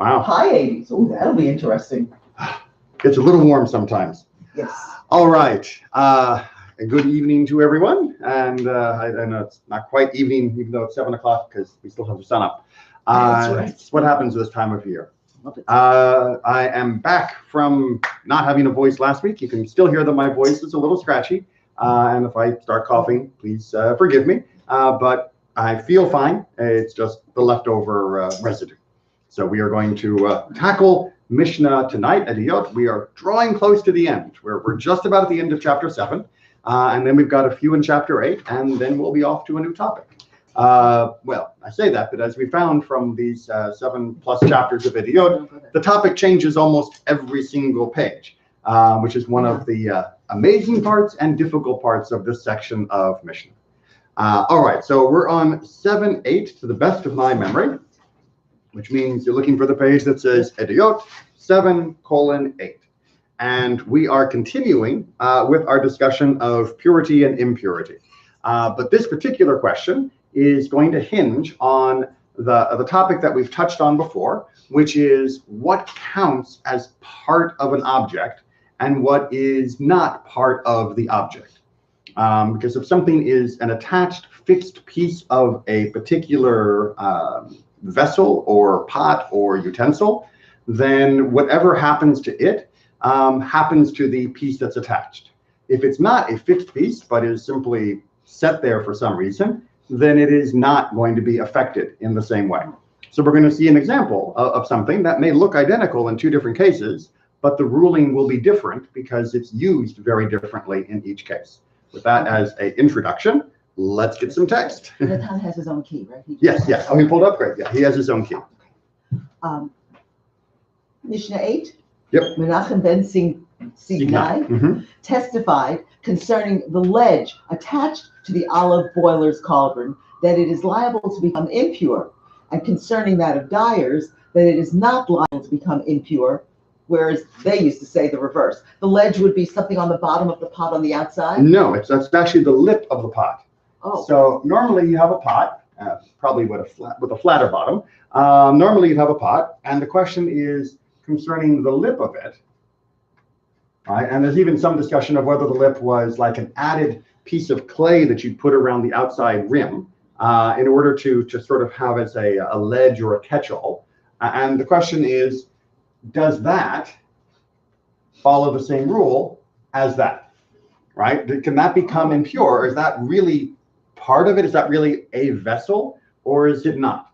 Wow. High 80s. Oh, that'll be interesting. It's a little warm sometimes. Yes. All right. Good evening to everyone. And I know it's not quite evening, even though it's 7 o'clock, because we still have the sun up. That's right. It's what happens this time of year. Love it. I am back from not having a voice last week. You can still hear that my voice is a little scratchy. And if I start coughing, please forgive me. But I feel fine. It's just the leftover residue. So we are going to tackle Mishnah tonight, Eduyot. We are drawing close to the end. We're just about at the end of chapter 7. And then we've got a few in chapter 8, and then we'll be off to a new topic. Well, I say that, but as we found from these 7+ chapters of Eduyot, the topic changes almost every single page, which is one of the amazing parts and difficult parts of this section of Mishnah. All right, so we're on 7:8 to the best of my memory, which means you're looking for the page that says Eduyot 7:8. And we are continuing with our discussion of purity and impurity. But this particular question is going to hinge on the topic that we've touched on before, which is what counts as part of an object and what is not part of the object. Because if something is an attached fixed piece of a particular vessel or pot or utensil, then whatever happens to it happens to the piece that's attached. If it's not a fixed piece but is simply set there for some reason, then it is not going to be affected in the same way. So we're going to see an example of something that may look identical in two different cases, but the ruling will be different because it's used very differently in each case. With that as an introduction, let's get some text. Natan has his own key, right? Yes. Oh, he pulled up great. Yeah, he has his own key. Mishnah 8. Yep. Menachem ben Signai testified concerning the ledge attached to the olive boiler's cauldron that it is liable to become impure, and concerning that of dyers that it is not liable to become impure, whereas they used to say the reverse. The ledge would be something on the bottom of the pot on the outside? No, that's actually the lip of the pot. Oh. So normally you have a pot, probably with a flatter bottom. Normally you'd have a pot, and the question is concerning the lip of it. Right? And there's even some discussion of whether the lip was like an added piece of clay that you put around the outside rim in order to sort of have as a ledge or a catch-all. And the question is, does that follow the same rule as that? Right? Can that become impure? Is that really part of it? Is that really a vessel, or is it not?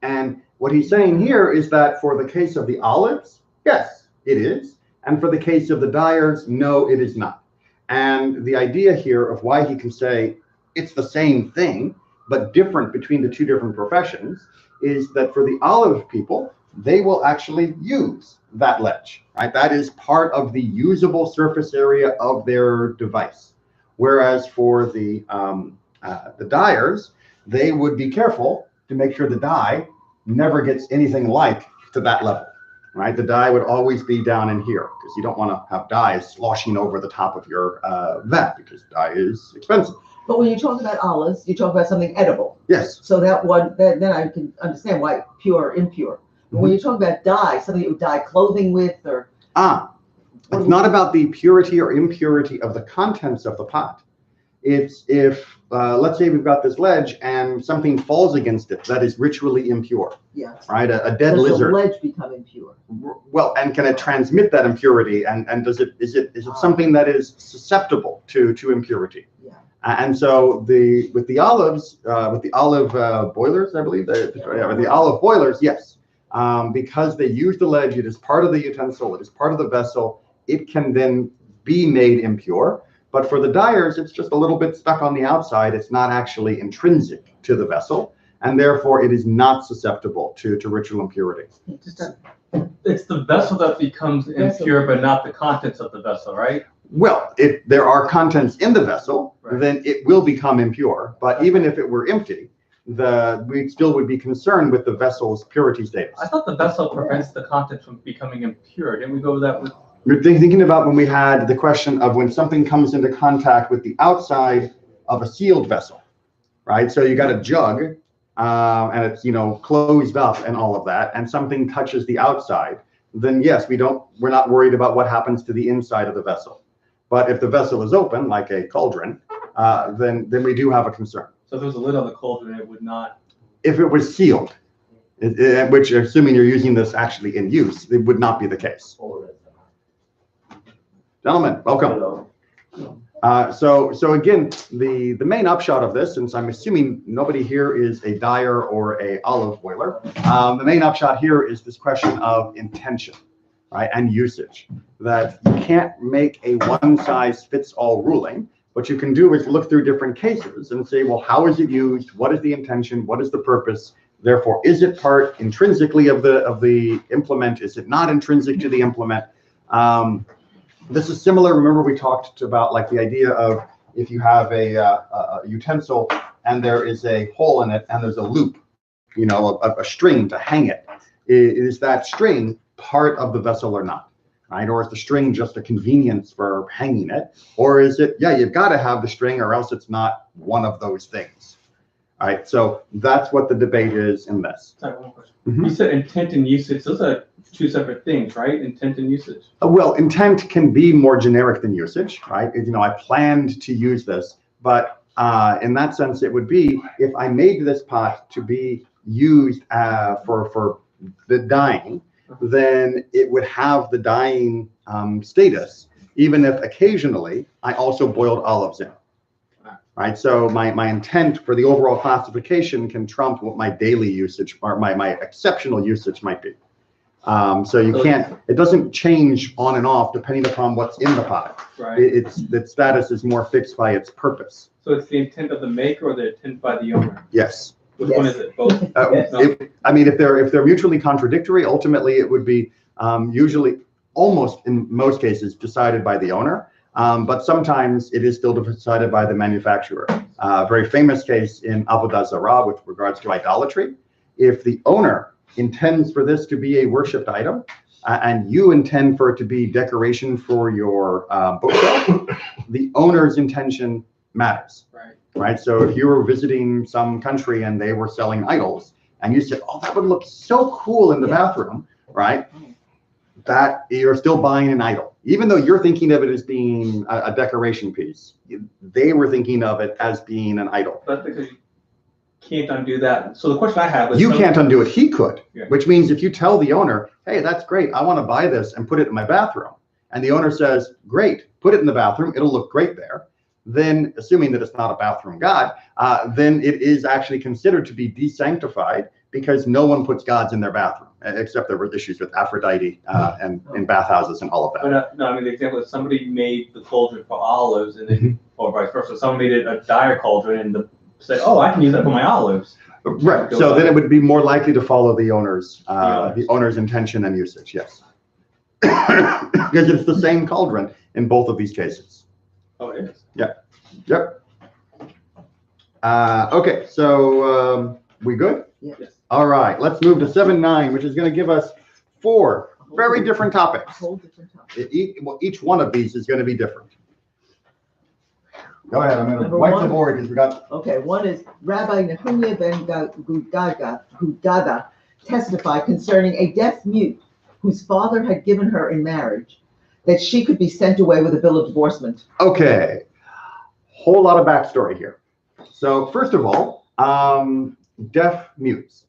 And what he's saying here is that for the case of the olives, yes, it is. And for the case of the dyers, no, it is not. And the idea here of why he can say it's the same thing, but different between the two different professions, is that for the olive people, they will actually use that ledge, right? That is part of the usable surface area of their device. Whereas for the dyers, they would be careful to make sure the dye never gets anything like to that level. Right, the dye would always be down in here because you don't want to have dye sloshing over the top of your vat because dye is expensive. But when you talk about olives, you talk about something edible. Yes. So then I can understand why pure or impure. But when you talk about dye, something you would dye clothing with, or it's not about the purity or impurity of the contents of the pot. It's if let's say we've got this ledge and something falls against it that is ritually impure. Yes. Right, a dead lizard. Does the ledge become impure? Well, and can it transmit that impurity? And is it something that is susceptible to impurity? Yeah. And so with the olives, with the olive boilers, I believe, the olive boilers, yes, because they use the ledge, it is part of the utensil, it is part of the vessel. It can then be made impure. But for the dyers, it's just a little bit stuck on the outside. It's not actually intrinsic to the vessel, and therefore it is not susceptible to ritual impurity. It's the vessel that becomes impure, but not the contents of the vessel, right? Well, if there are contents in the vessel, then it will become impure. But even if it were empty, we still would be concerned with the vessel's purity status. I thought the vessel prevents the contents from becoming impure. Didn't we go with that with? You're thinking about when we had the question of when something comes into contact with the outside of a sealed vessel, right? So you got a jug and it's, closed up and all of that, and something touches the outside, then yes, we're not worried about what happens to the inside of the vessel. But if the vessel is open, like a cauldron, then we do have a concern. So if there was a lid on the cauldron, it would not. If it was sealed, which, assuming you're using this actually in use, it would not be the case. Gentlemen, welcome. So again, the main upshot of this, since I'm assuming nobody here is a dyer or a olive boiler, the main upshot here is this question of intention, right, and usage. That you can't make a one-size-fits-all ruling. What you can do is look through different cases and say, well, how is it used? What is the intention? What is the purpose? Therefore, is it part intrinsically of the implement? Is it not intrinsic to the implement? This is similar. Remember, we talked about like the idea of if you have a utensil and there is a hole in it and there's a loop, a string to hang it. Is that string part of the vessel or not? Right? Or is the string just a convenience for hanging it? Or is it, you've got to have the string or else it's not one of those things. All right, so that's what the debate is in this. Sorry, one question. You said intent and usage. Those are two separate things, right? Intent and usage. Well, intent can be more generic than usage, right? I planned to use this, but in that sense, it would be if I made this pot to be used for the dyeing, then it would have the dyeing status, even if occasionally I also boiled olives in. Right, so my intent for the overall classification can trump what my daily usage or my exceptional usage might be. So you can't, it doesn't change on and off depending upon what's in the pot. Right. The status is more fixed by its purpose. So it's the intent of the maker or the intent by the owner? Yes. Which one is it? Both? Yes. If they're mutually contradictory, ultimately it would be usually, almost in most cases, decided by the owner. But sometimes it is still decided by the manufacturer. A very famous case in Avodah Zarah with regards to idolatry. If the owner intends for this to be a worshipped item, and you intend for it to be decoration for your bookshelf, the owner's intention matters. Right. So if you were visiting some country and they were selling idols, and you said, "Oh, that would look so cool in the bathroom," right? That you're still buying an idol. Even though you're thinking of it as being a decoration piece, they were thinking of it as being an idol. That's because you can't undo that. So the question I have is... You can't undo it. He could, which means if you tell the owner, hey, that's great, I want to buy this and put it in my bathroom, and the owner says, great, put it in the bathroom, it'll look great there, then, assuming that it's not a bathroom god, then it is actually considered to be desanctified because no one puts gods in their bathroom, except there were issues with Aphrodite and in bathhouses and all of that. But, no, I mean, the example is somebody made the cauldron for olives, and then, or vice versa, someone made it a dyer cauldron and said, oh, I can use that for my olives. Right. So then it would be more likely to follow the owner's intention and usage. Yes, because it's the same cauldron in both of these cases. Oh, it is. Yeah. Yep. Okay. So we good? Yes. All right. Let's move to 7.9, which is going to give us 4 very different topics. A whole different topic. Each one of these is going to be different. Go ahead. I'm going to wipe the board because we got. Okay. One is Rabbi Nehunya ben Gudada testified concerning a deaf mute whose father had given her in marriage that she could be sent away with a bill of divorcement. Okay. Whole lot of backstory here. So first of all, deaf mutes.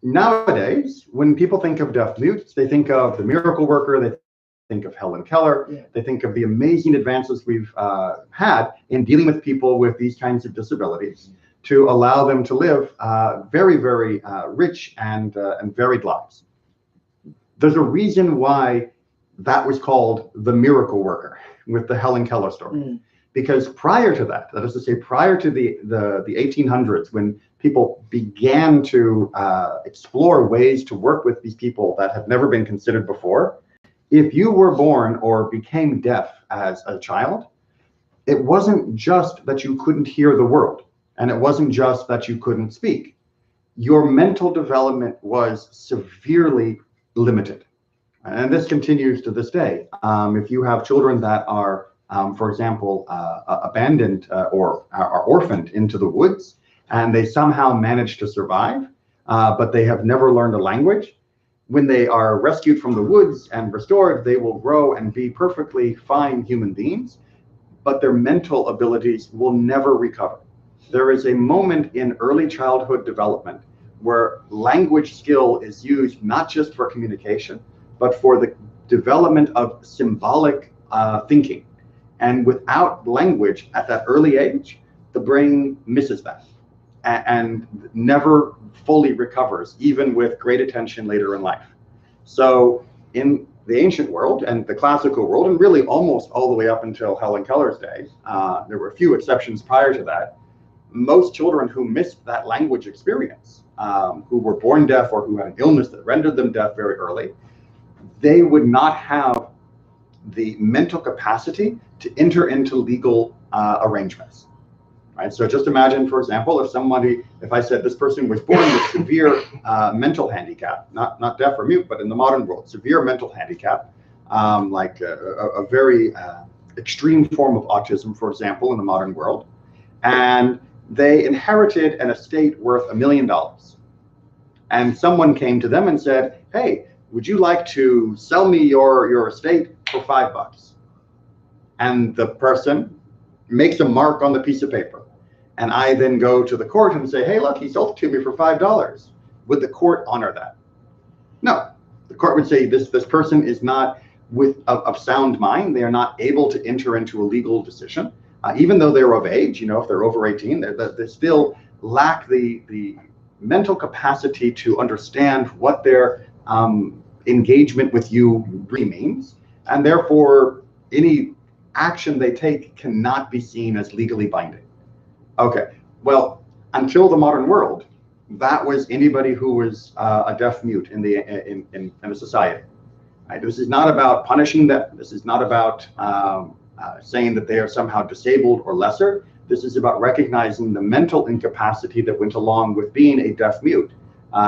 Nowadays, when people think of deaf mutes, they think of the miracle worker, they think of Helen Keller, they think of the amazing advances we've had in dealing with people with these kinds of disabilities to allow them to live very, very rich and varied lives. There's a reason why that was called the miracle worker with the Helen Keller story. Because prior to that, that is to say, prior to the 1800s, when people began to explore ways to work with these people that have never been considered before, if you were born or became deaf as a child, it wasn't just that you couldn't hear the world, and it wasn't just that you couldn't speak. Your mental development was severely limited. And this continues to this day. If you have children that are, for example, abandoned or are orphaned into the woods, and they somehow manage to survive, but they have never learned a language. When they are rescued from the woods and restored, they will grow and be perfectly fine human beings, but their mental abilities will never recover. There is a moment in early childhood development where language skill is used not just for communication, but for the development of symbolic thinking. And without language at that early age, the brain misses that and never fully recovers, even with great attention later in life. So in the ancient world and the classical world, and really almost all the way up until Helen Keller's day, there were a few exceptions prior to that, most children who missed that language experience, who were born deaf or who had an illness that rendered them deaf very early, they would not have the mental capacity to enter into legal arrangements. Right? So just imagine, for example, if I said this person was born with severe mental handicap, not deaf or mute, but in the modern world, severe mental handicap, like a very extreme form of autism, for example, in the modern world, and they inherited an estate worth $1 million. And someone came to them and said, hey, would you like to sell me your estate for $5? And the person makes a mark on the piece of paper. And I then go to the court and say, hey, look, he sold it to me for $5. Would the court honor that? No. The court would say this person is not of sound mind. They are not able to enter into a legal decision. Even though they're of age, if they're over 18, they still lack the mental capacity to understand what their engagement with you really means. And therefore, any action they take cannot be seen as legally binding. Okay, well, until the modern world, that was anybody who was a deaf mute in a society. Right? This is not about punishing them. This is not about saying that they are somehow disabled or lesser. This is about recognizing the mental incapacity that went along with being a deaf mute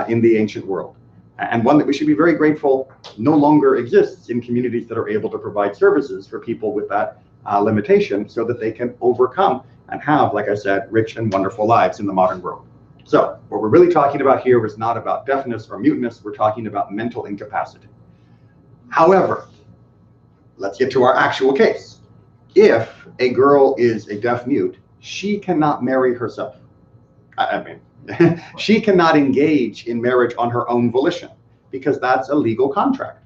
in the ancient world, and one that we should be very grateful no longer exists in communities that are able to provide services for people with that limitation, so that they can overcome and have, like I said, rich and wonderful lives in the modern world. So what we're really talking about here is not about deafness or muteness. We're talking about mental incapacity. However, let's get to our actual case. If a girl is a deaf mute, she cannot marry herself. She cannot engage in marriage on her own volition, because that's a legal contract,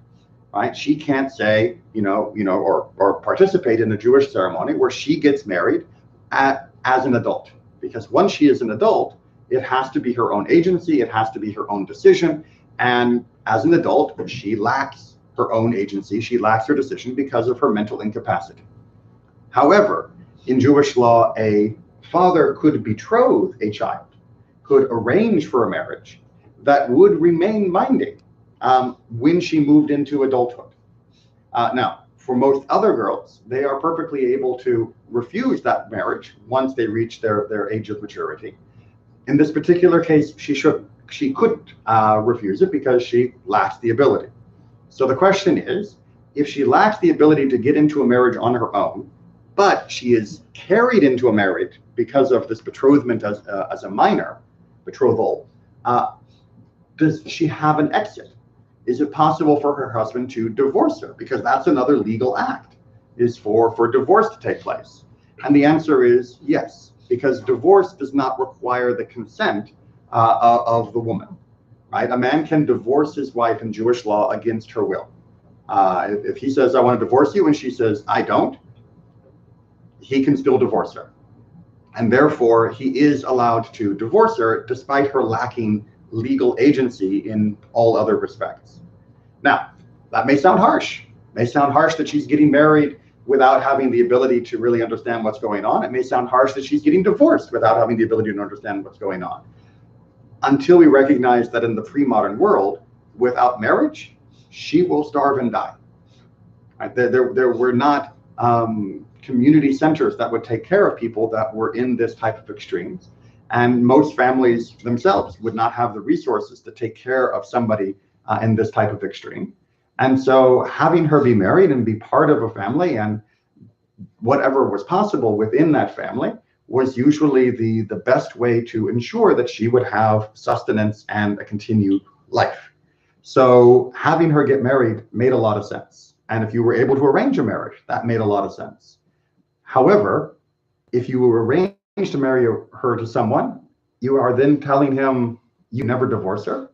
right? She can't say, or participate in a Jewish ceremony where she gets married as an adult, because once she is an adult, it has to be her own agency, it has to be her own decision, and as an adult, she lacks her own agency, she lacks her decision because of her mental incapacity. However, in Jewish law, a father could betroth a child, could arrange for a marriage that would remain binding when she moved into adulthood. Now, for most other girls, they are perfectly able to refuse that marriage once they reach their age of maturity. In this particular case, she couldn't refuse it because she lacks the ability. So the question is, if she lacks the ability to get into a marriage on her own, but she is carried into a marriage because of this betrothment as a minor betrothal, does she have an exit? Is it possible for her husband to divorce her? Because that's another legal act, is for divorce to take place. And the answer is yes, because divorce does not require the consent of the woman. Right? A man can divorce his wife in Jewish law against her will. If he says, I want to divorce you, and she says, I don't, he can still divorce her. And therefore, he is allowed to divorce her despite her lacking legal agency in all other respects. Now, that may sound harsh. It may sound harsh that she's getting married without having the ability to really understand what's going on. It may sound harsh that she's getting divorced without having the ability to understand what's going on. Until we recognize that in the pre-modern world, without marriage, she will starve and die. Right? There were not community centers that would take care of people that were in this type of extremes. And most families themselves would not have the resources to take care of somebody in this type of extreme. And so having her be married and be part of a family and whatever was possible within that family was usually the best way to ensure that she would have sustenance and a continued life. So having her get married made a lot of sense. And if you were able to arrange a marriage, that made a lot of sense. However, if you arrange to marry her to someone, you are then telling him you never divorce her.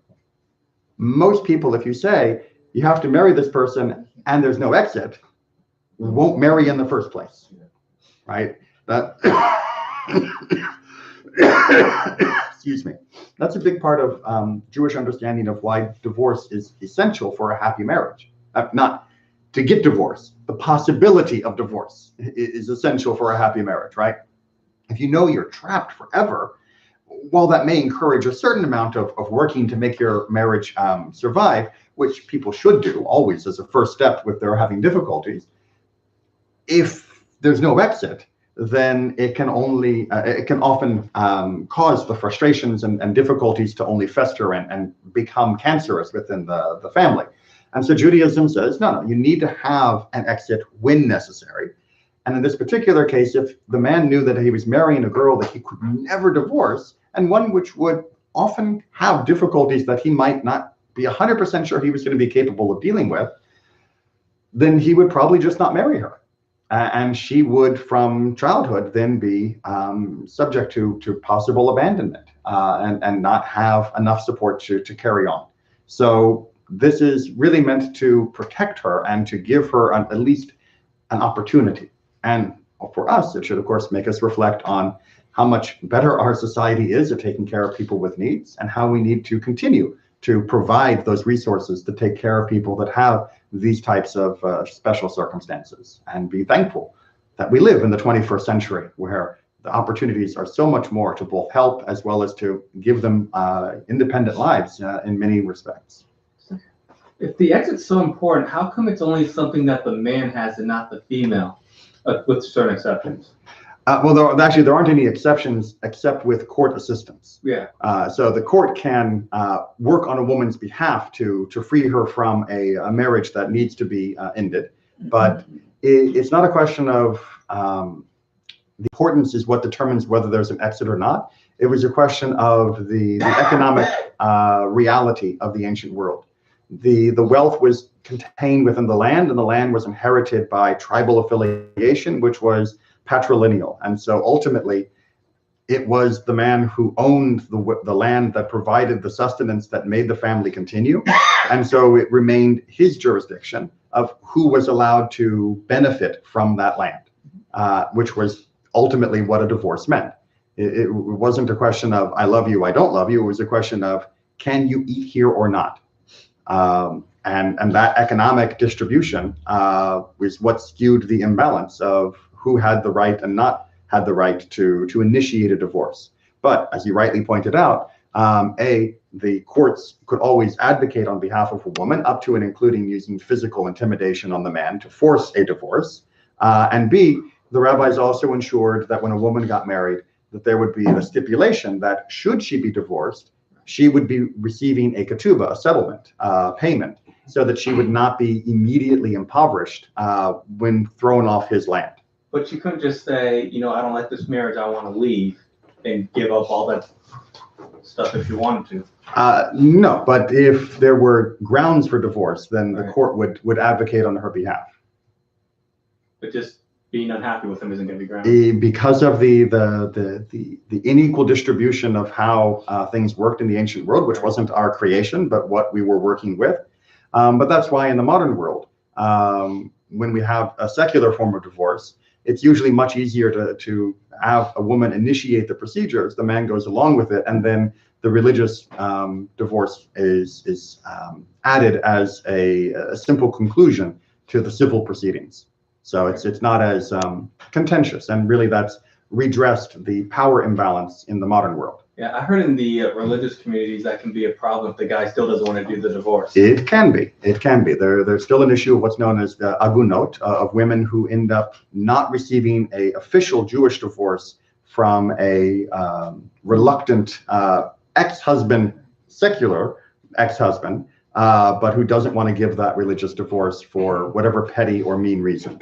Most people, if you say you have to marry this person and there's no exit, won't marry in the first place, right? That excuse me. That's a big part of Jewish understanding of why divorce is essential for a happy marriage. Not to get divorced, the possibility of divorce is essential for a happy marriage, right? If you know you're trapped forever, while that may encourage a certain amount of working to make your marriage survive, which people should do always as a first step if they're having difficulties, if there's no exit, then it can often cause the frustrations and difficulties to only fester and become cancerous within the family. And so Judaism says, no, you need to have an exit when necessary. And in this particular case, if the man knew that he was marrying a girl that he could never divorce, and one which would often have difficulties that he might not be 100% sure he was going to be capable of dealing with, then he would probably just not marry her. And she would, from childhood, then be subject to possible abandonment and not have enough support to carry on. So this is really meant to protect her and to give her at least an opportunity. And for us, it should, of course, make us reflect on how much better our society is at taking care of people with needs and how we need to continue to provide those resources to take care of people that have these types of special circumstances, and be thankful that we live in the 21st century where the opportunities are so much more to both help as well as to give them independent lives in many respects. If the exit's so important, how come it's only something that the man has and not the female, with certain exceptions? Well, there aren't any exceptions except with court assistance. Yeah. So the court can work on a woman's behalf to free her from a marriage that needs to be ended. But it's not a question of the importance is what determines whether there's an exit or not. It was a question of the economic reality of the ancient world. The wealth was contained within the land, and the land was inherited by tribal affiliation, which was patrilineal. And so ultimately, it was the man who owned the land that provided the sustenance that made the family continue. And so it remained his jurisdiction of who was allowed to benefit from that land, which was ultimately what a divorce meant. It wasn't a question of, I love you, I don't love you. It was a question of, can you eat here or not? And that economic distribution was what skewed the imbalance of who had the right and not had the right to initiate a divorce. But as you rightly pointed out, the courts could always advocate on behalf of a woman, up to and including using physical intimidation on the man to force a divorce. And B, the rabbis also ensured that when a woman got married, that there would be a stipulation that should she be divorced, she would be receiving a ketubah, a settlement payment, so that she would not be immediately impoverished when thrown off his land. But you couldn't just say, I don't like this marriage, I want to leave, and give up all that stuff if you wanted to. No, but if there were grounds for divorce, then the court would advocate on her behalf. But just being unhappy with him isn't going to be grounds. Because of the unequal distribution of how things worked in the ancient world, which wasn't our creation, but what we were working with. But that's why in the modern world, when we have a secular form of divorce, it's usually much easier to have a woman initiate the procedures. The man goes along with it, and then the religious divorce is added as a simple conclusion to the civil proceedings. So it's not as contentious, and really that's redressed the power imbalance in the modern world. Yeah, I heard in the religious communities that can be a problem if the guy still doesn't want to do the divorce. It can be. It can be. There's still an issue of what's known as the agunot, of women who end up not receiving a official Jewish divorce from a reluctant ex-husband, secular ex-husband, but who doesn't want to give that religious divorce for whatever petty or mean reason.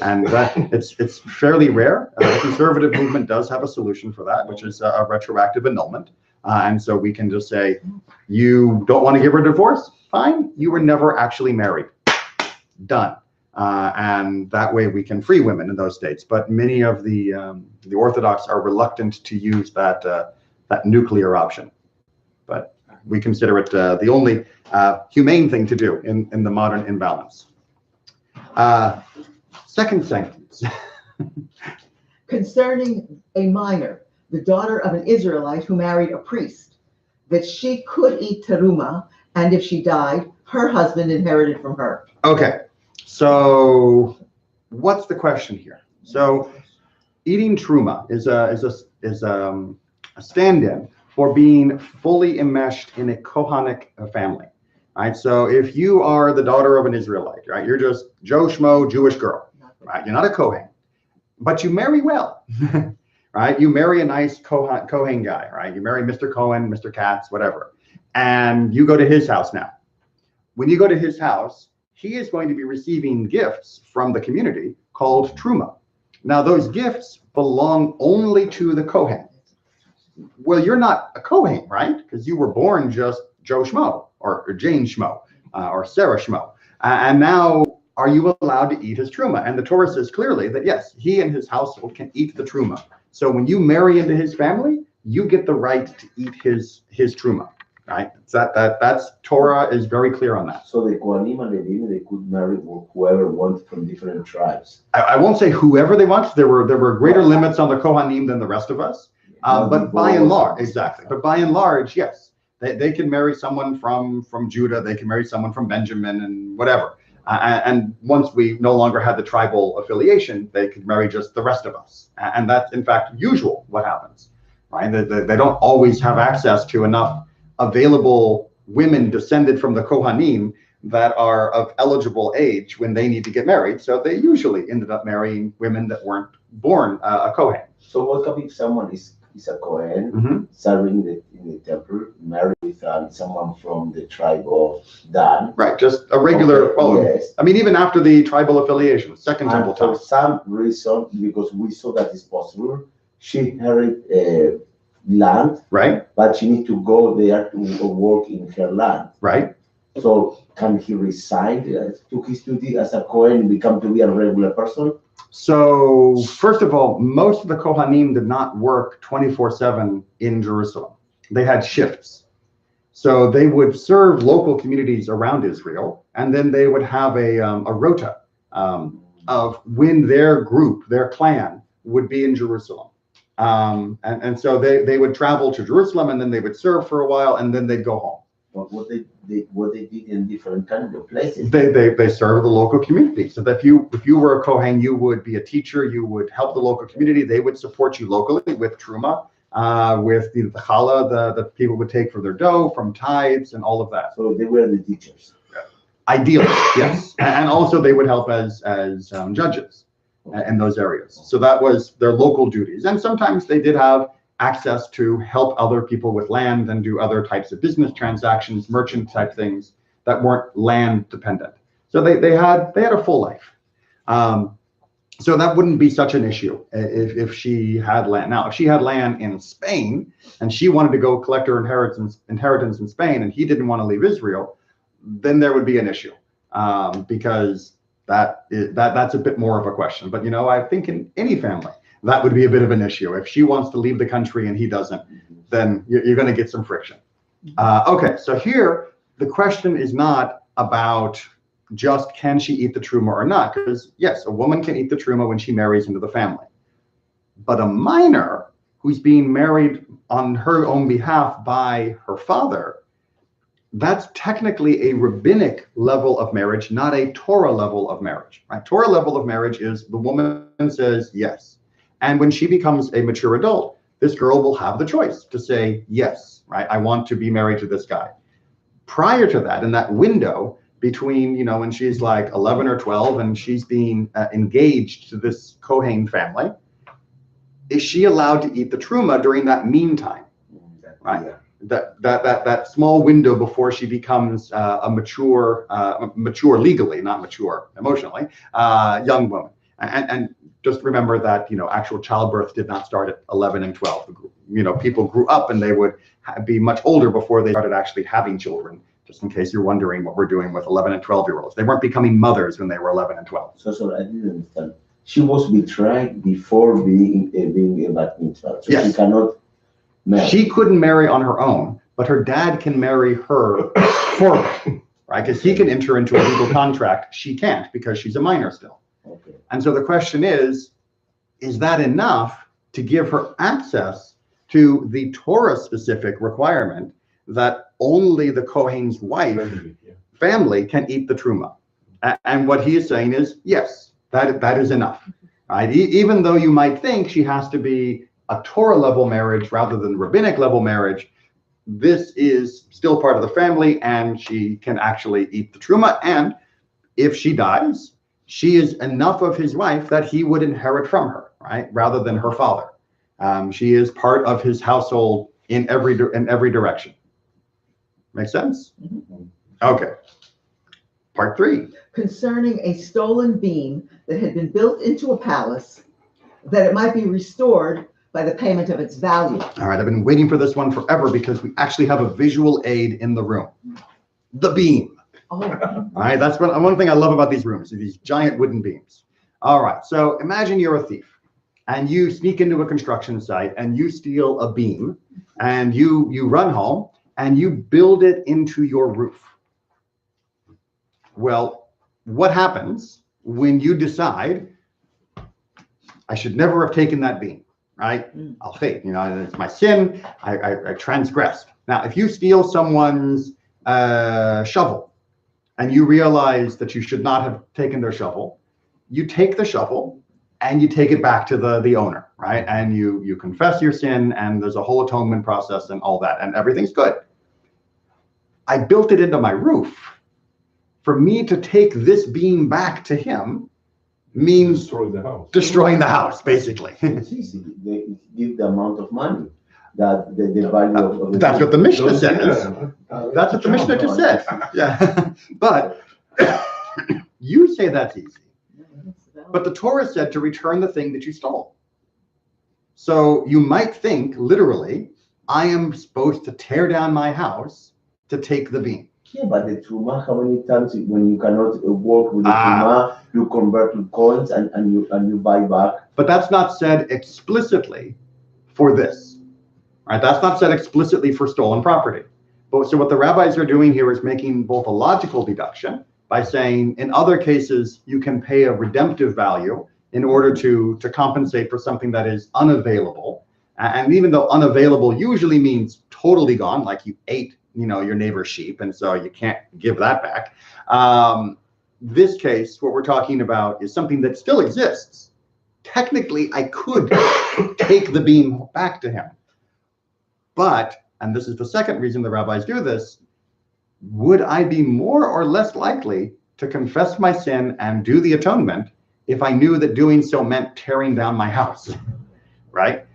And that it's fairly rare. The conservative movement does have a solution for that, which is a retroactive annulment. And so we can just say, you don't want to give her a divorce? Fine, you were never actually married. Done. And that way we can free women in those states. But many of the Orthodox are reluctant to use that nuclear option. But we consider it the only humane thing to do in the modern imbalance. Second sentence. Concerning a minor, the daughter of an Israelite who married a priest, that she could eat teruma, and if she died, her husband inherited from her. Okay, so what's the question here? So eating truma is a stand-in for being fully enmeshed in a Kohanic family. Right, so if you are the daughter of an Israelite, right, you're just Joe Schmo, Jewish girl, right? You're not a Kohen, but you marry well, right? You marry a nice Kohen guy, right? You marry Mr. Cohen, Mr. Katz, whatever, and you go to his house now. When you go to his house, he is going to be receiving gifts from the community called truma. Now, those gifts belong only to the Kohen. Well, you're not a Kohen, right? Because you were born just Joe Schmo or Jane Schmo or Sarah Schmo. And now, are you allowed to eat his truma? And the Torah says clearly that yes, he and his household can eat the truma. So when you marry into his family, you get the right to eat his truma, right? That's Torah is very clear on that. So the Kohanim and Levim, they could marry whoever wants from different tribes. I won't say whoever they want. There were greater limits on the Kohanim than the rest of us. But by and large, exactly. But by and large, yes, they can marry someone from Judah. They can marry someone from Benjamin and whatever. And once we no longer had the tribal affiliation, they could marry just the rest of us. And that's, in fact, usual what happens, right? They don't always have access to enough available women descended from the Kohanim that are of eligible age when they need to get married. So they usually ended up marrying women that weren't born a Kohen. So what if someone is a Kohen, serving in the temple, married with someone from the tribe of Dan? Right, just a regular, yes. I mean, even after the tribal affiliation, second temple time. For some reason, because we saw that it's possible, she inherited land, right? But she needs to go there to work in her land. Right. So can he resign to his duty as a Kohen and become to be a regular person? So first of all, most of the Kohanim did not work 24/7 in Jerusalem. They had shifts. So they would serve local communities around Israel, and then they would have a rota of when their group, their clan, would be in Jerusalem. And so they would travel to Jerusalem, and then they would serve for a while, and then they'd go home. What they did in different kind of places. They serve the local community. So that if you were a Kohen, you would be a teacher. You would help the local community. They would support you locally with truma, with the challah the people would take for their dough, from tithes and all of that. So they were the teachers. Ideally, yes, and also they would help as judges in those areas. So that was their local duties, and sometimes they did have access to help other people with land and do other types of business transactions, merchant type things that weren't land dependent. So they had a full life. So that wouldn't be such an issue if she had land. Now, if she had land in Spain and she wanted to go collect her inheritance in Spain and he didn't want to leave Israel, then there would be an issue because that's a bit more of a question. But I think in any family, that would be a bit of an issue. If she wants to leave the country and he doesn't, then you're going to get some friction. Okay, so here the question is not about just can she eat the truma or not, because yes, a woman can eat the truma when she marries into the family. But a minor who's being married on her own behalf by her father, that's technically a rabbinic level of marriage, not a Torah level of marriage. Right? Torah level of marriage is the woman says yes. And when she becomes a mature adult, this girl will have the choice to say, yes, right, I want to be married to this guy. Prior to that, in that window between, when she's like 11 or 12 and she's being engaged to this Kohen family, is she allowed to eat the truma during that meantime? Right? that small window before she becomes a mature legally, not mature emotionally, young woman. And just remember that, actual childbirth did not start at 11 and 12. People grew up and they would be much older before they started actually having children, just in case you're wondering what we're doing with 11 and 12-year-olds. They weren't becoming mothers when they were 11 and 12. So I didn't understand. She was betrothed before being a bat mitzvah. So yes. She cannot marry. She couldn't marry on her own, but her dad can marry her for her, right? Because he can enter into a legal contract. She can't because she's a minor still. Okay. And so the question is that enough to give her access to the Torah-specific requirement that only the Kohen's wife family can eat the truma? And what he is saying is, yes, that is enough, right? Even though you might think she has to be a Torah-level marriage rather than rabbinic-level marriage, this is still part of the family, and she can actually eat the truma. And if she dies, she is enough of his wife that he would inherit from her, right? Rather than her father. She is part of his household in every direction. Make sense? Okay. Part 3. Concerning a stolen beam that had been built into a palace, that it might be restored by the payment of its value. All right, I've been waiting for this one forever because we actually have a visual aid in the room. The beam. Oh. All right, that's one thing I love about these rooms, these giant wooden beams. All right, so imagine you're a thief and you sneak into a construction site and you steal a beam and you run home and you build it into your roof. Well, what happens when you decide, I should never have taken that beam, right? I'll fade, it's my sin, I transgressed. Now, if you steal someone's shovel and you realize that you should not have taken their shovel, you take the shovel and you take it back to the owner, right? And you confess your sin, and there's a whole atonement process and all that, and everything's good. I built it into my roof. For me to take this beam back to him means destroying the house, basically. It's easy. They give the amount of money that the value of the that's what the Mishnah says. That's what the Mishnah just said. Yeah. But you say that's easy. But the Torah said to return the thing that you stole. So you might think, literally, I am supposed to tear down my house to take the beam. Yeah, but the truma, how many times when you cannot work with the truma, you convert to coins and you buy back? But that's not said explicitly for this, right? That's not said explicitly for stolen property. But so what the rabbis are doing here is making both a logical deduction by saying, in other cases, you can pay a redemptive value in order to compensate for something that is unavailable. And even though unavailable usually means totally gone, like you ate your neighbor's sheep, and so you can't give that back. This case, what we're talking about is something that still exists. Technically, I could take the beam back to him. But, and this is the second reason the rabbis do this, would I be more or less likely to confess my sin and do the atonement if I knew that doing so meant tearing down my house, right?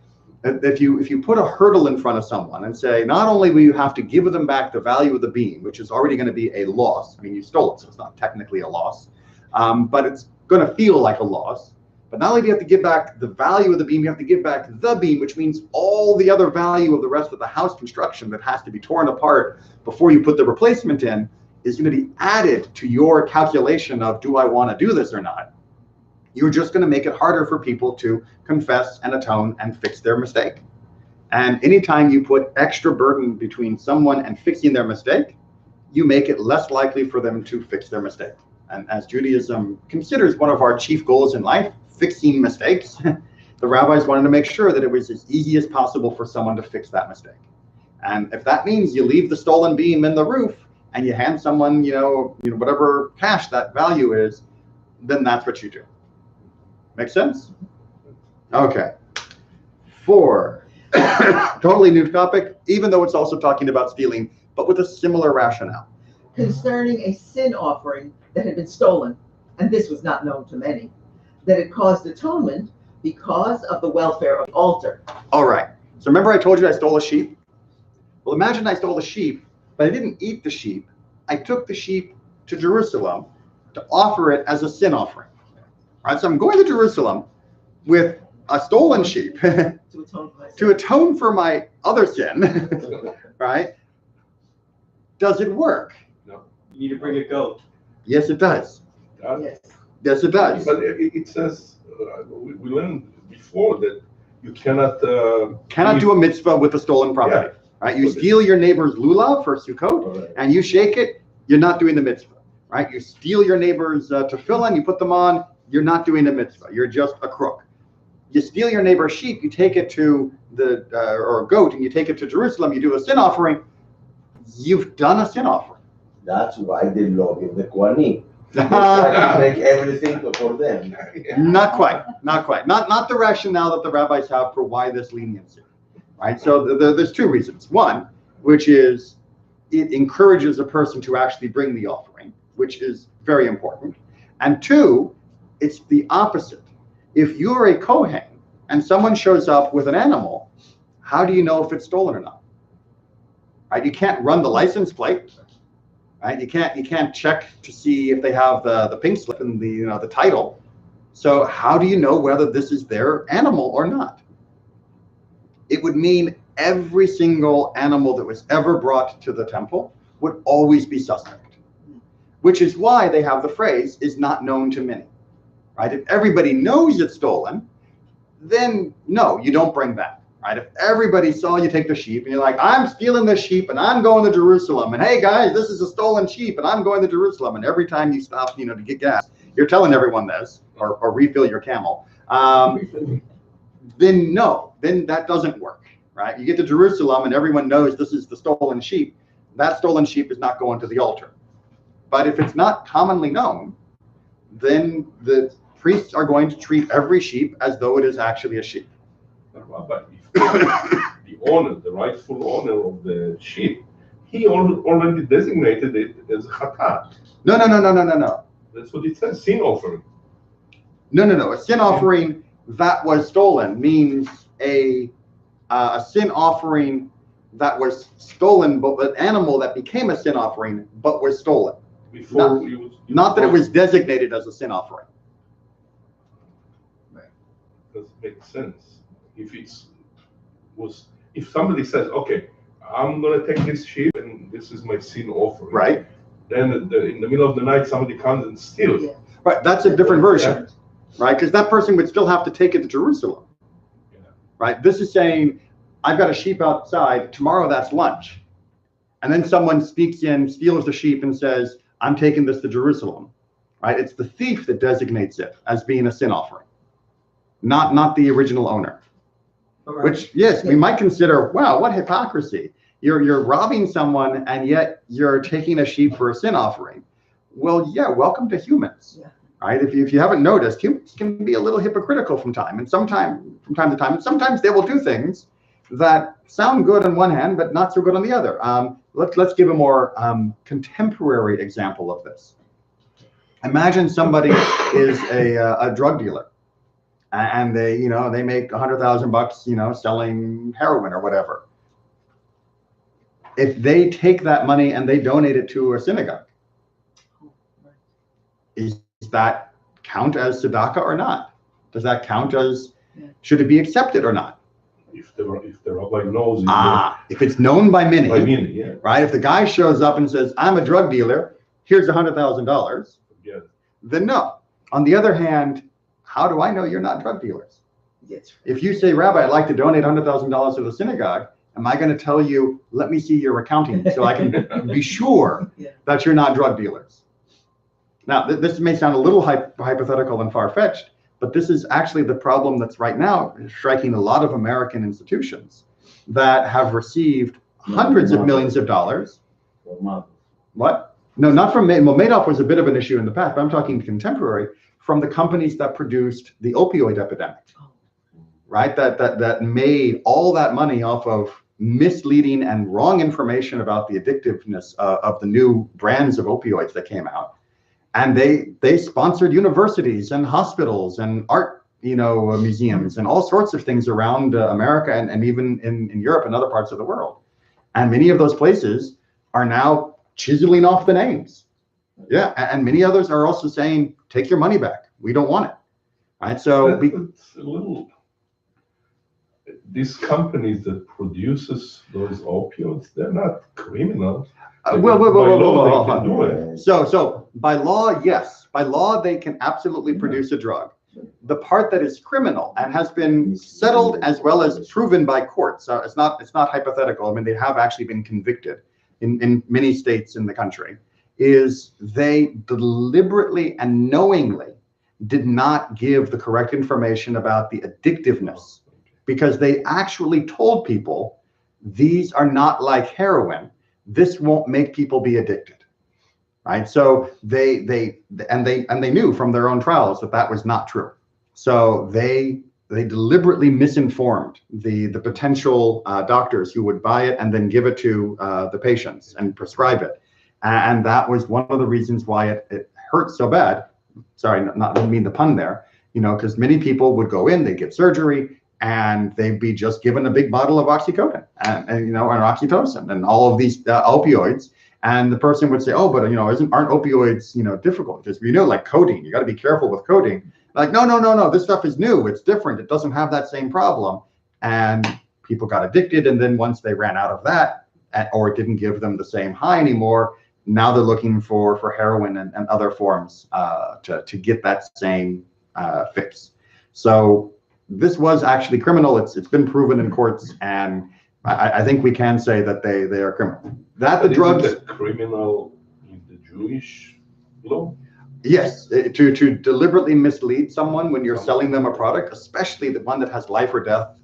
If you put a hurdle in front of someone and say, not only will you have to give them back the value of the beam, which is already going to be a loss. I mean, you stole it, so it's not technically a loss, but it's going to feel like a loss. But not only do you have to give back the value of the beam, you have to give back the beam, which means all the other value of the rest of the house construction that has to be torn apart before you put the replacement in is going to be added to your calculation of, do I want to do this or not? You're just going to make it harder for people to confess and atone and fix their mistake. And anytime you put extra burden between someone and fixing their mistake, you make it less likely for them to fix their mistake. And as Judaism considers one of our chief goals in life, fixing mistakes, the rabbis wanted to make sure that it was as easy as possible for someone to fix that mistake. And if that means you leave the stolen beam in the roof and you hand someone, whatever cash that value is, then that's what you do. Make sense? Okay. 4, totally new topic, even though it's also talking about stealing, but with a similar rationale. Concerning a sin offering that had been stolen, and this was not known to many, that it caused atonement because of the welfare of the altar. All right. So remember I told you I stole a sheep? Well, imagine I stole a sheep, but I didn't eat the sheep. I took the sheep to Jerusalem to offer it as a sin offering. Right? So I'm going to Jerusalem with a stolen sheep to atone for my other sin. Right? Does it work? No. You need to bring a goat. Yes, it does. Yes. Yes, it does. But it says, we learned before that you cannot do a mitzvah with a stolen property. Yeah. Right? You steal your neighbor's lulav for Sukkot, and you shake it, you're not doing the mitzvah. Right? You steal your neighbor's tefillin, you put them on, you're not doing the mitzvah. You're just a crook. You steal your neighbor's sheep, you take it to or a goat, and you take it to Jerusalem, you do a sin offering, you've done a sin offering. That's why they love the Kohanim. Make everything for them. Not quite. Not the rationale that the rabbis have for why this leniency. Right? So there's two reasons. One, which is it encourages a person to actually bring the offering, which is very important. And two, it's the opposite. If you're a Kohen and someone shows up with an animal, how do you know if it's stolen or not? Right? You can't run the license plate. Right? You can't check to see if they have the pink slip and the title. So how do you know whether this is their animal or not? It would mean every single animal that was ever brought to the temple would always be suspect, which is why they have the phrase "is not known to many." Right? If everybody knows it's stolen, then no, you don't bring that. Right? If everybody saw you take the sheep and you're like, I'm stealing this sheep and I'm going to Jerusalem, and hey guys, this is a stolen sheep and I'm going to Jerusalem, and every time you stop, to get gas, you're telling everyone this, or refill your camel, then no, then that doesn't work. Right? You get to Jerusalem and everyone knows this is the stolen sheep. That stolen sheep is not going to the altar. But if it's not commonly known, then the priests are going to treat every sheep as though it is actually a sheep. But if the owner, the rightful owner of the sheep, he already designated it as chatat. No. That's what it says, sin offering. No. A sin offering that was stolen means a sin offering that was stolen, but an animal that became a sin offering but was stolen. Not that it was designated as a sin offering. Doesn't make sense. If somebody says, okay, I'm gonna take this sheep and this is my sin offering, right? Then in the middle of the night somebody comes and steals. Yeah. Right, that's a different version, right? Because that person would still have to take it to Jerusalem, right? This is saying, I've got a sheep outside, tomorrow that's lunch. And then someone speaks in, steals the sheep and says, I'm taking this to Jerusalem, right? It's the thief that designates it as being a sin offering, not the original owner. Right. Which, yes, we might consider, wow, what hypocrisy. You're robbing someone and yet you're taking a sheep for a sin offering. Well, yeah, welcome to humans. Yeah. Right? If you haven't noticed, humans can be a little hypocritical from time to time. And sometimes they will do things that sound good on one hand, but not so good on the other. Let's give a more contemporary example of this. Imagine somebody is a drug dealer, and they make $100,000, selling heroin or whatever. If they take that money and they donate it to a synagogue, is that count as tzedakah or not? Does that count as, should it be accepted or not? If the rabbi knows. If it's known by many, yeah. Right? If the guy shows up and says, I'm a drug dealer, here's $100,000, then no. On the other hand, how do I know you're not drug dealers? Yes. If you say, Rabbi, I'd like to donate $100,000 to the synagogue, am I going to tell you, let me see your accounting so I can be sure that you're not drug dealers? Now, this may sound a little hypothetical and far-fetched, but this is actually the problem that's right now striking a lot of American institutions that have received hundreds of millions of dollars. What? No, not from Madoff. Well, Madoff was a bit of an issue in the past, but I'm talking contemporary, from the companies that produced the opioid epidemic, right? That made all that money off of misleading and wrong information about the addictiveness of the new brands of opioids that came out. And they sponsored universities and hospitals and art, museums and all sorts of things around America and even in Europe and other parts of the world. And many of those places are now chiseling off the names. Yeah, and many others are also saying, take your money back. We don't want it. Right? So It's a little. These companies that produces those opioids, they're not criminals. Whoa. So by law, yes. By law, they can absolutely produce a drug. The part that is criminal and has been settled as well as proven by courts, it's not hypothetical. I mean, they have actually been convicted in many states in the country, is they deliberately and knowingly did not give the correct information about the addictiveness, because they actually told people these are not like heroin. This won't make people be addicted. Right? So they knew from their own trials that was not true. So they deliberately misinformed the potential doctors who would buy it and then give it to the patients and prescribe it. And that was one of the reasons why it hurt so bad. Sorry, didn't mean the pun there, because many people would go in, they'd get surgery, and they'd be just given a big bottle of oxycodone and oxytocin and all of these opioids. And the person would say, oh, but aren't opioids difficult? Because like codeine, you got to be careful with codeine. Like, no, this stuff is new. It's different. It doesn't have that same problem. And people got addicted. And then once they ran out of that, or it didn't give them the same high anymore, now they're looking for heroin and other forms to get that same fix. So this was actually criminal. It's been proven in courts, and I think we can say that they are criminal. That the drugs. Is it criminal in the Jewish law? Yes, to deliberately mislead someone when you're selling them a product, especially the one that has life or death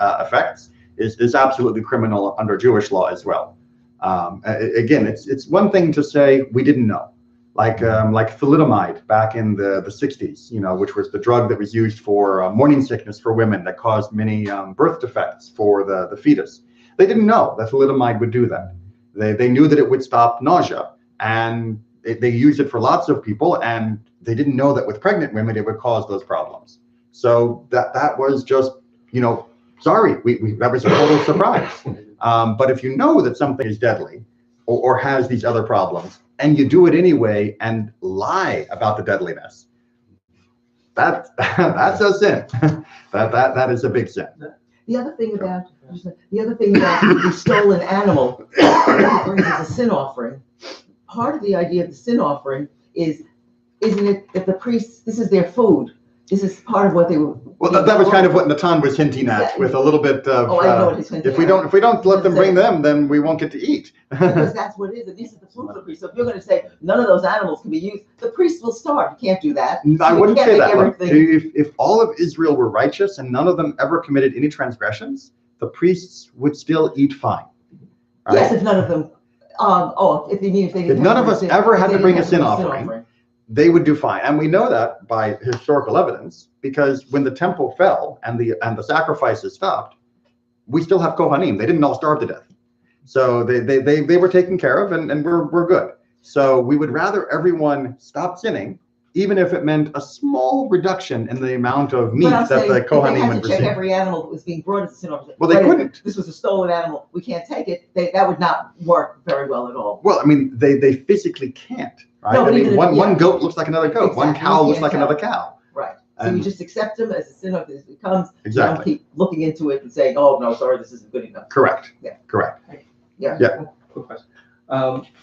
effects, is absolutely criminal under Jewish law as well. Again, it's one thing to say we didn't know, like thalidomide back in the 60s, which was the drug that was used for morning sickness for women that caused many birth defects for the fetus. They didn't know that thalidomide would do that. They knew that it would stop nausea, and they used it for lots of people, and they didn't know that with pregnant women it would cause those problems. So that was just, sorry, that was a total surprise. But if you know that something is deadly or has these other problems, and you do it anyway and lie about the deadliness, that's a sin. that is a big sin. The other thing about the stolen animal that brings as a sin offering. Part of the idea of the sin offering isn't it that the priests, this is their food. This is part of what they were. Well, that was kind of what Natan was hinting at, with a little bit of. I know what he's hinting if we don't let them bring them, then we won't get to eat. Because that's what it is. And this is the food for the priest. So if you're going to say none of those animals can be used, the priest will starve. You can't do that. I wouldn't say that. If all of Israel were righteous and none of them ever committed any transgressions, the priests would still eat fine. Right? Yes, if none of them. If none of us ever had to bring a sin offering, they would do fine. And we know that by historical evidence, because when the temple fell and the sacrifices stopped, we still have Kohanim. They didn't all starve to death. So they were taken care of, and we're good. So we would rather everyone stop sinning, even if it meant a small reduction in the amount of meat that the Kohanim would receive. Check every animal that was being brought as a sin offering. Well, they couldn't. This was a stolen animal. We can't take it. That would not work very well at all. Well, I mean, they physically can't. Right? No, I mean, one goat looks like another goat. Exactly. One cow looks like another cow. Right. So you just accept them as a sin offering as it comes. Exactly. You don't keep looking into it and saying, oh, no, sorry, this isn't good enough. Correct. Yeah. Correct. Yeah. Quick question.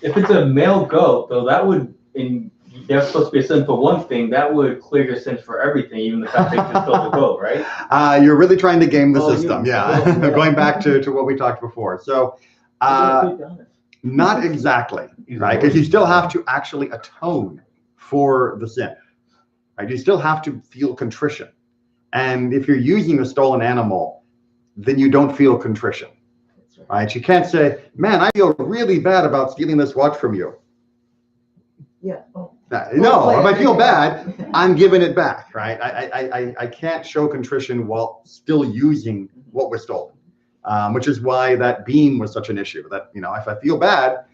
If it's a male goat, though, that would, they're supposed to be a sin for one thing, that would clear your sins for everything, even the fact that you just stole the goat, right? You're really trying to game the system. Going back to what we talked before. So, not exactly, right? Because you still have to actually atone for the sin, right? You still have to feel contrition. And if you're using a stolen animal, then you don't feel contrition, right? You can't say, man, I feel really bad about stealing this watch from you. Yeah. No, if I feel bad, I'm giving it back, right? I can't show contrition while still using what was stolen, which is why that beam was such an issue. That, if I feel bad,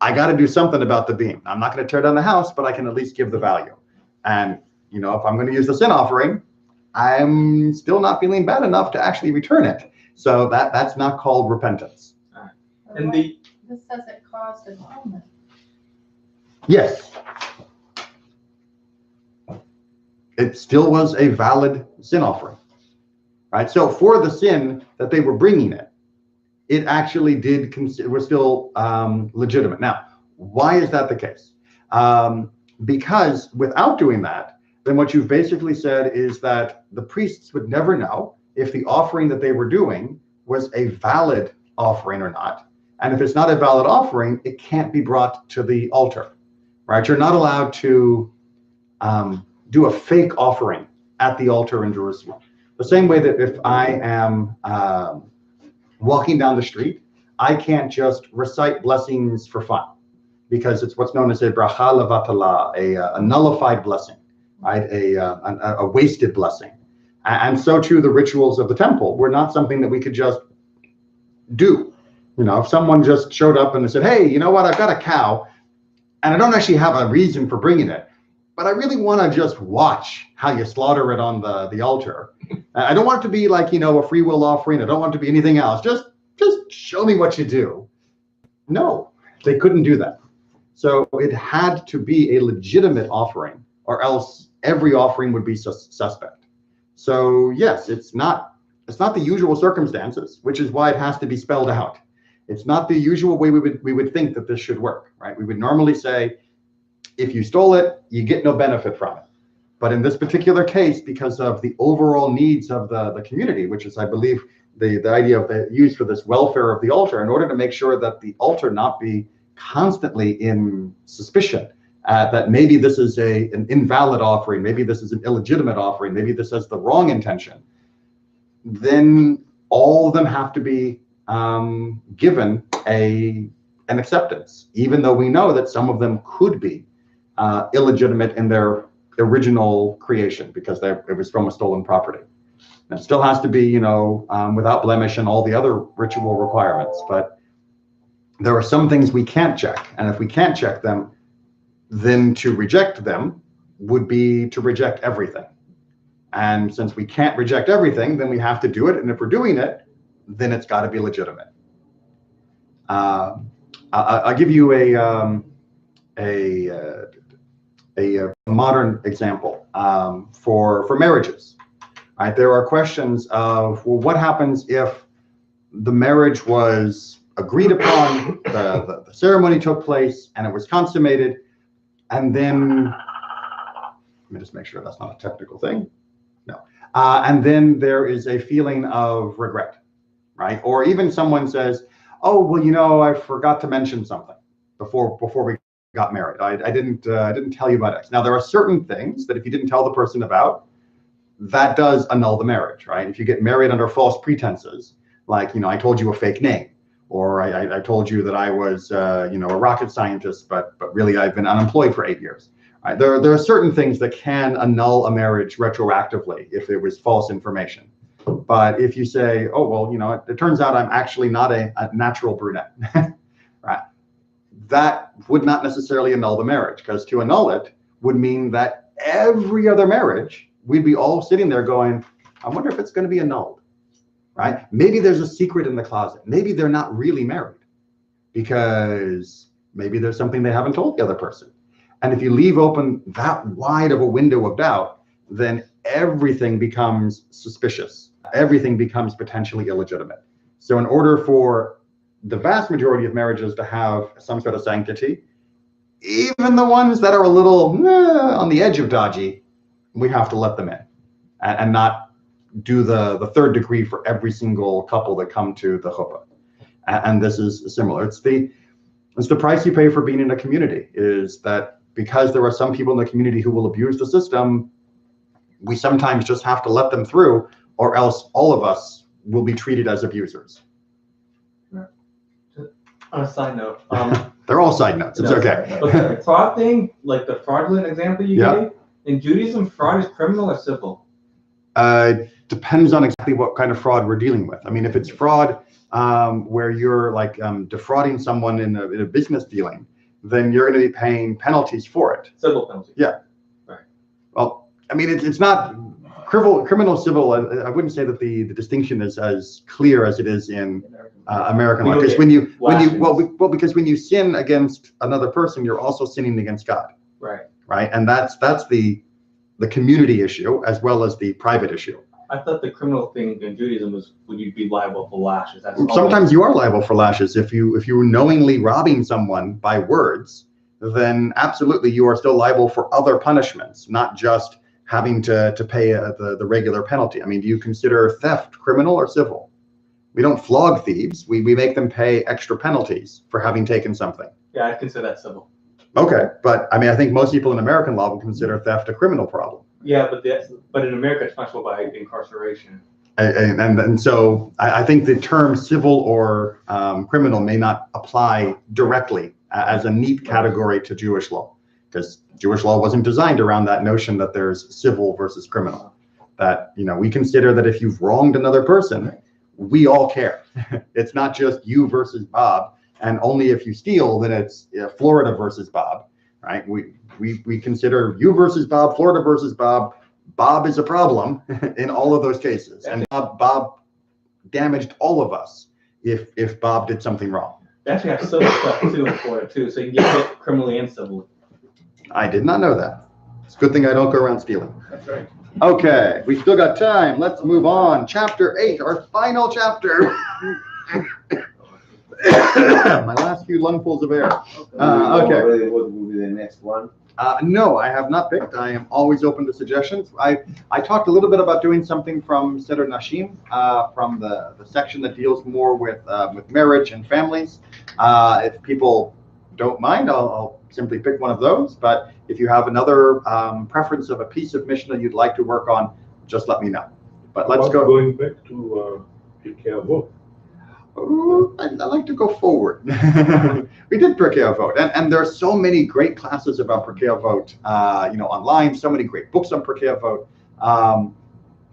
I got to do something about the beam. I'm not going to tear down the house, but I can at least give the value. And, if I'm going to use the sin offering, I'm still not feeling bad enough to actually return it. So that's not called repentance. And the This says it caused atonement. Yes. It still was a valid sin offering, right? So for the sin that they were bringing it actually was still legitimate. Now, why is that the case? Because without doing that, then what you've basically said is that the priests would never know if the offering that they were doing was a valid offering or not. And if it's not a valid offering, it can't be brought to the altar, right? You're not allowed to do a fake offering at the altar in Jerusalem. The same way that if I am walking down the street, I can't just recite blessings for fun, because it's what's known as a bracha levatala, a nullified blessing, right? A wasted blessing. And so too, the rituals of the temple were not something that we could just do. You know, if someone just showed up and said, hey, you know what, I've got a cow, and I don't actually have a reason for bringing it, but I really want to just watch how you slaughter it on the altar. I don't want it to be like, you know, a free will offering. I don't want it to be anything else. Just show me what you do. No, they couldn't do that. So it had to be a legitimate offering, or else every offering would be suspect. So yes, it's not the usual circumstances, which is why it has to be spelled out. It's not the usual way we would think that this should work, right? We would normally say, if you stole it, you get no benefit from it. But in this particular case, because of the overall needs of the community, which is, I believe, the idea of the use for this welfare of the altar, in order to make sure that the altar not be constantly in suspicion, that maybe this is an invalid offering, maybe this is an illegitimate offering, maybe this has the wrong intention, then all of them have to be given an acceptance, even though we know that some of them could be illegitimate in their original creation, because it was from a stolen property. And it still has to be, you know, without blemish and all the other ritual requirements. But there are some things we can't check, and if we can't check them, then to reject them would be to reject everything. And since we can't reject everything, then we have to do it. And if we're doing it, then it's got to be legitimate. I'll give you a modern example for marriages. Right? There are questions of, well, what happens if the marriage was agreed upon, the ceremony took place, and it was consummated, and then, let me just make sure that's not a technical thing. No. And then there is a feeling of regret, right? Or even someone says, oh, well, you know, I forgot to mention something before we got married. I didn't tell you about X. Now, there are certain things that if you didn't tell the person about, that does annul the marriage, right? If you get married under false pretenses, like, you know, I told you a fake name, or I told you that I was, you know, a rocket scientist, but really I've been unemployed for 8 years. Right? There are certain things that can annul a marriage retroactively if it was false information. But if you say, oh, well, you know, it turns out I'm actually not a natural brunette, right? That would not necessarily annul the marriage, because to annul it would mean that every other marriage, we'd be all sitting there going, I wonder if it's going to be annulled, right? Maybe there's a secret in the closet. Maybe they're not really married, because maybe there's something they haven't told the other person. And if you leave open that wide of a window of doubt, then everything becomes suspicious. Everything becomes potentially illegitimate. So in order for the vast majority of marriages to have some sort of sanctity, even the ones that are a little on the edge of dodgy, we have to let them in and not do the third degree for every single couple that come to the chuppah. And this is similar. It's the price you pay for being in a community, is that because there are some people in the community who will abuse the system, we sometimes just have to let them through, or else all of us will be treated as abusers. On a side note, they're all side notes. It's okay. Okay, fraud thing, like the fraudulent example you gave, in Judaism, fraud is criminal or civil? Depends on exactly what kind of fraud we're dealing with. I mean, if it's fraud where you're like defrauding someone in a business dealing, then you're going to be paying penalties for it. Civil penalties. Yeah. Right. Well, I mean, it's not criminal, civil, I wouldn't say that the distinction is as clear as it is in American law. Because because when you sin against another person, you're also sinning against God. Right. And that's the community issue as well as the private issue. I thought the criminal thing in Judaism was would you be liable for lashes? Sometimes you are liable for lashes if you were knowingly robbing someone by words. Then absolutely you are still liable for other punishments, not just having to pay the regular penalty. I mean, do you consider theft criminal or civil? We don't flog thieves. We make them pay extra penalties for having taken something. Yeah, I consider that civil. Okay, but I mean, I think most people in American law would consider theft a criminal problem. Yeah, but in America it's punishable by incarceration. And so I think the term civil or criminal may not apply directly as a neat category to Jewish law, because Jewish law wasn't designed around that notion that there's civil versus criminal. That, we consider that if you've wronged another person, we all care. It's not just you versus Bob, and only if you steal, then it's Florida versus Bob, right? We consider you versus Bob, Florida versus Bob. Bob is a problem in all of those cases, and Bob damaged all of us if Bob did something wrong. They actually have civil stuff too in Florida too, so you can get hit criminally and civilly. I did not know that. It's a good thing I don't go around stealing. That's right. Okay, we still got time. Let's move on. Chapter 8, our final chapter. My last few lungfuls of air. Okay. What will be the next one? No, I have not picked. I am always open to suggestions. I talked a little bit about doing something from Seder Nashim, from the section that deals more with marriage and families. If people don't mind, I'll simply pick one of those. But if you have another preference of a piece of Mishnah you'd like to work on, just let me know. But let's go. Going back to Pirkei Avot. I'd like to go forward. We did Pirkei Avot, and there are so many great classes about Pirkei Avot, online. So many great books on Pirkei Avot.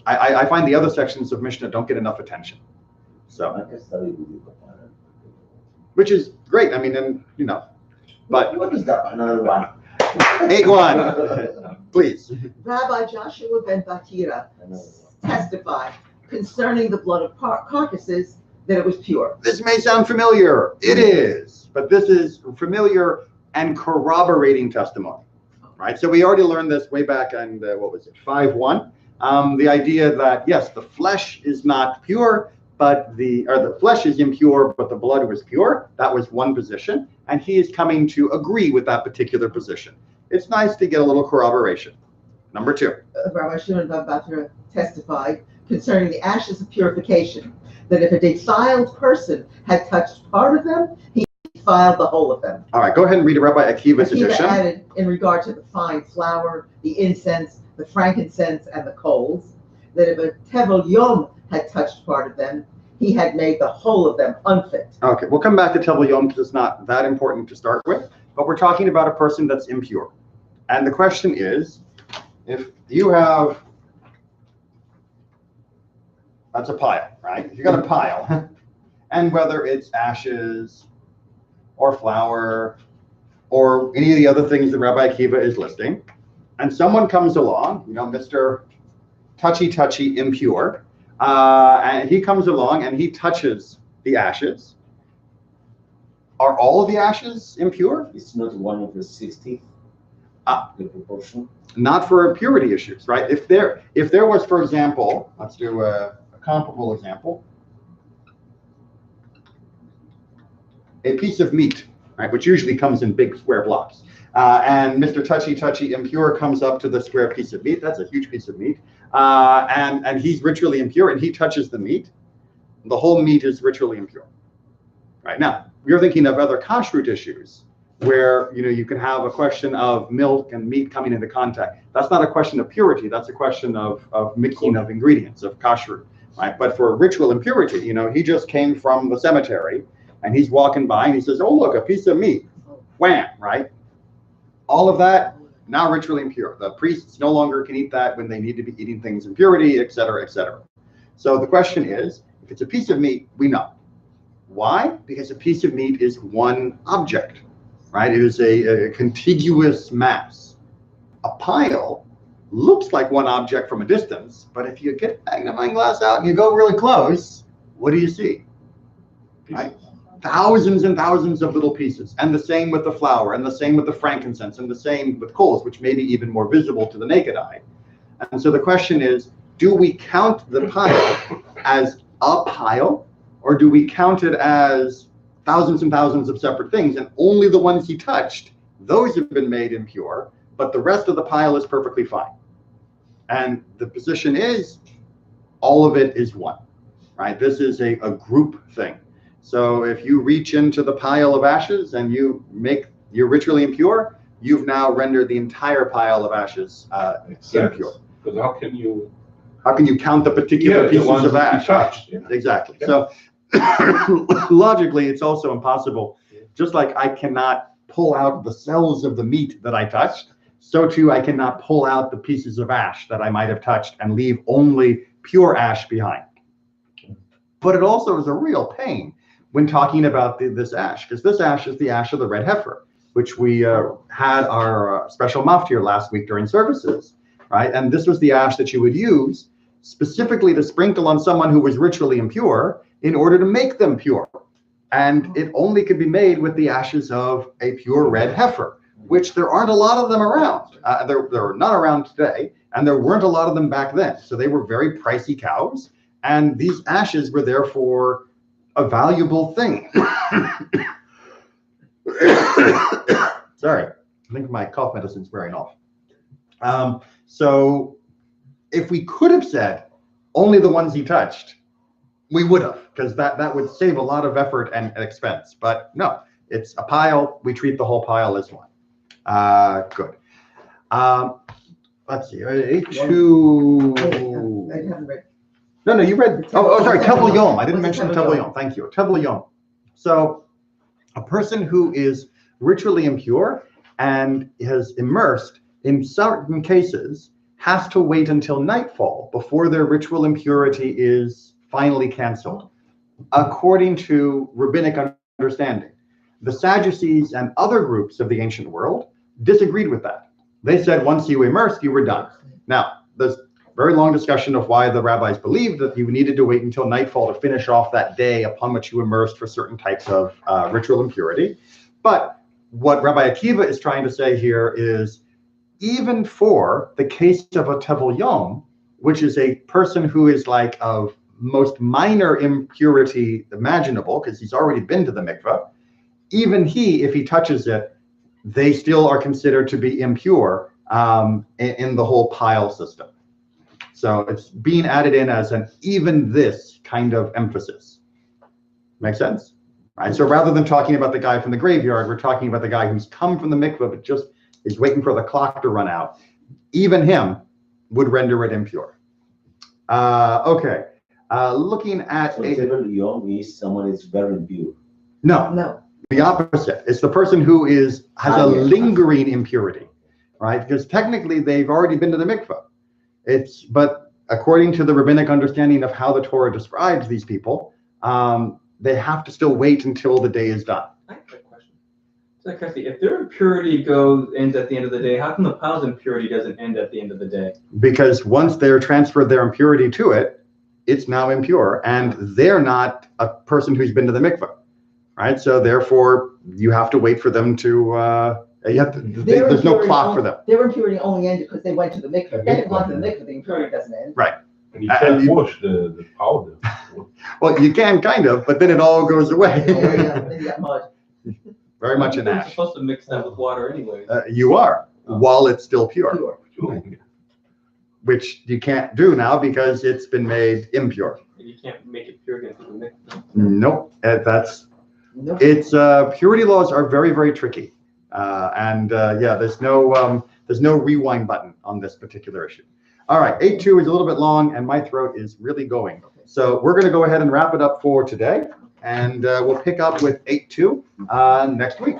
I find the other sections of Mishnah don't get enough attention. So, which is great. I mean, but What is that? Another one. 8-1, please. Rabbi Joshua ben Bakira testified concerning the blood of carcasses that it was pure. This may sound familiar. It is, but this is familiar and corroborating testimony, right? So we already learned this way back in 5:1. The idea that yes, the flesh is not pure, but the flesh is impure, but the blood was pure. That was one position, and he is coming to agree with that particular position. It's nice to get a little corroboration. Number 2. Rabbi Shimon ben Bakira testified concerning the ashes of purification, that if a defiled person had touched part of them, he defiled the whole of them. All right, go ahead and read Rabbi Akiva's edition. Added in regard to the fine flour, the incense, the frankincense, and the coals, that if a tevel yom had touched part of them, he had made the whole of them unfit. Okay, we'll come back to tevel yom because it's not that important to start with, but we're talking about a person that's impure. And the question is, if you have, that's a pile, right? You got a pile, and whether it's ashes or flour or any of the other things that Rabbi Akiva is listing, and someone comes along, Mr. Touchy impure, and he comes along and he touches the ashes. Are all of the ashes impure? It's not one of the 60. The proportion. Not for purity issues, right? If there was, for example, let's do a comparable example, a piece of meat, right, which usually comes in big square blocks, and Mr. Touchy impure comes up to the square piece of meat. That's a huge piece of meat, and he's ritually impure, and he touches the meat. The whole meat is ritually impure. Right now, we're thinking of other kashrut issues, where you can have a question of milk and meat coming into contact. That's not a question of purity. That's a question of mixing of ingredients, of kashrut, right? But for ritual impurity, he just came from the cemetery and he's walking by and he says, "Oh, look, a piece of meat." Wham, right? All of that now ritually impure. The priests no longer can eat that when they need to be eating things in purity, et cetera, et cetera. So the question is, if it's a piece of meat, we know. Why? Because a piece of meat is one object. Right? It is a contiguous mass. A pile looks like one object from a distance, but if you get a magnifying glass out and you go really close, what do you see? Right? Thousands and thousands of little pieces, and the same with the flour, and the same with the frankincense, and the same with coals, which may be even more visible to the naked eye. And so the question is, do we count the pile as a pile, or do we count it as thousands and thousands of separate things, and only the ones he touched, those have been made impure, but the rest of the pile is perfectly fine? And the position is, all of it is one, right? This is a group thing. So if you reach into the pile of ashes and you're ritually impure, you've now rendered the entire pile of ashes impure. Because how can you count the particular pieces of ash? Touched, yeah. Exactly. Yeah. So logically, it's also impossible. Just like I cannot pull out the cells of the meat that I touched, so too I cannot pull out the pieces of ash that I might have touched and leave only pure ash behind. But it also is a real pain when talking about this ash, because this ash is the ash of the red heifer, which we had our special maftir last week during services, right? And this was the ash that you would use specifically to sprinkle on someone who was ritually impure in order to make them pure. And it only could be made with the ashes of a pure red heifer, which there aren't a lot of them around. They're not around today, and there weren't a lot of them back then. So they were very pricey cows, and these ashes were therefore a valuable thing. Sorry, I think my cough medicine's wearing off. So if we could have said only the ones he touched, we would have, because that would save a lot of effort and expense. But no, it's a pile. We treat the whole pile as one. Good. Let's see. A2. I haven't read. No, you read. Oh, sorry. Tevel Yom. I didn't mention Tevel Yom. Thank you. Tevel Yom. So a person who is ritually impure and is immersed in certain cases has to wait until nightfall before their ritual impurity is finally canceled, according to rabbinic understanding. The Sadducees and other groups of the ancient world disagreed with that. They said once you immersed, you were done. Now, there's very long discussion of why the rabbis believed that you needed to wait until nightfall to finish off that day upon which you immersed for certain types of ritual impurity. But what Rabbi Akiva is trying to say here is, even for the case of a Tevel Yom, which is a person who is like of most minor impurity imaginable, because he's already been to the mikveh, even he, if he touches it, they still are considered to be impure in the whole pile system. So it's being added in as an even this kind of emphasis. Make sense? Right. So rather than talking about the guy from the graveyard, we're talking about the guy who's come from the mikveh but just is waiting for the clock to run out. Even him would render it impure. Okay. Looking at so Tevel Yom is someone is very impure. No. The opposite. It's the person who has a lingering impurity, right? Because technically they've already been to the mikveh. But according to the rabbinic understanding of how the Torah describes these people, they have to still wait until the day is done. I have a question. So, Cassie, if their impurity ends at the end of the day, how come the pile's impurity doesn't end at the end of the day? Because once they're transferred their impurity to it, it's now impure, and they're not a person who's been to the mikveh, right? So therefore, you have to wait for them to. There's no clock for them. Their impurity only ended because they went to the mikveh. If they had gone to the mikveh, the impurity doesn't end. Right. And you can't wash the powder. Well, you can kind of, but then it all goes away. Oh, yeah, then you got mud. Very much an You're ash. supposed to mix that with water anyway. You are, while it's still pure, Pure. which you can't do now because it's been made impure. You can't make it pure again through the mix. Nope, Nope. it's purity laws are very, very tricky, there's no rewind button on this particular issue. All right, 8.2 is a little bit long, and my throat is really going. So we're going to go ahead and wrap it up for today, and we'll pick up with 8.2 next week.